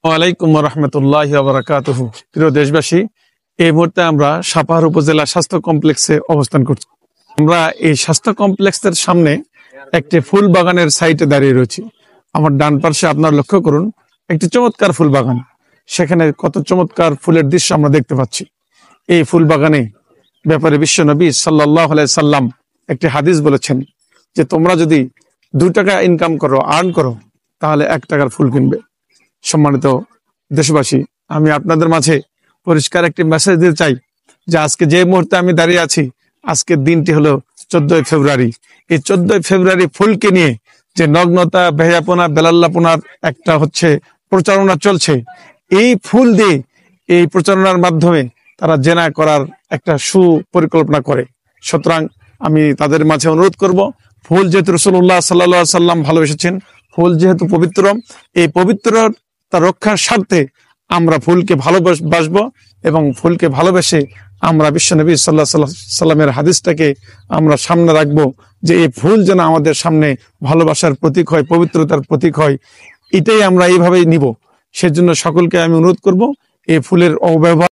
ওয়ালাইকুম রহমতুল্লাহ বারাকাতুহ। প্রিয় দেশবাসী, এই মুহূর্তে আমরা সাপাহার উপজেলা স্বাস্থ্য কমপ্লেক্সে অবস্থান করছি। আমরা এই স্বাস্থ্য কমপ্লেক্সের সামনে একটি ফুল বাগানের সাইটে দাঁড়িয়ে রয়েছি। আমার ডান পাশে আপনারা লক্ষ্য করুন, একটি চমৎকার ফুল বাগান। সেখানে কত চমৎকার ফুলের দৃশ্য আমরা দেখতে পাচ্ছি। এই ফুল বাগানে ব্যাপারে বিশ্ব নবী সাল্লাল্লাহু আলাইহি সাল্লাম একটি হাদিস বলেছেন যে তোমরা যদি 2 টাকা ইনকাম করো, আর্ন করো, তাহলে 1 টাকার ফুল কিনবে। সম্মানিত দেশবাসী, আমি আপনাদের মাঝে পরিষ্কার একটি মেসেজ দিতে চাই যে আজকে যে মুহূর্তে আমি দাঁড়িয়ে আছি, আজকের দিনটি হলো 14 ফেব্রুয়ারি। এই 14 ফেব্রুয়ারি ফুলকে নিয়ে যে নগ্নতা, বেহায়াপনা, বেলাল্লাপনার একটা প্রচারণা চলছে, এই ফুল দিয়ে এই প্রচারণার মাধ্যমে তারা জেনা করার একটা সুপরিকল্পনা করে। সুতরাং আমি তাদের মাঝে অনুরোধ করব, ফুল যেহেতু রাসূলুল্লাহ সাল্লাল্লাহু আলাইহি সাল্লাম ভালোবেসেছেন, ফুল যেহেতু পবিত্র, এই পবিত্রতা রক্ষার স্বার্থে আমরা ফুলকে ভালোবাসবো এবং ফুলকে ভালোবেসে আমরা বিশ্বনবী সাল্লাল্লাহু আলাইহি সাল্লামের হাদিসটাকে আমরা সামনে রাখবো যে এই ফুল যেন আমাদের সামনে ভালোবাসার প্রতীক হয়, পবিত্রতার প্রতীক হয়। এটাই আমরা এইভাবেই নিব। সেজন্য সকলকে আমি অনুরোধ করব, এই ফুলের অব্যবহার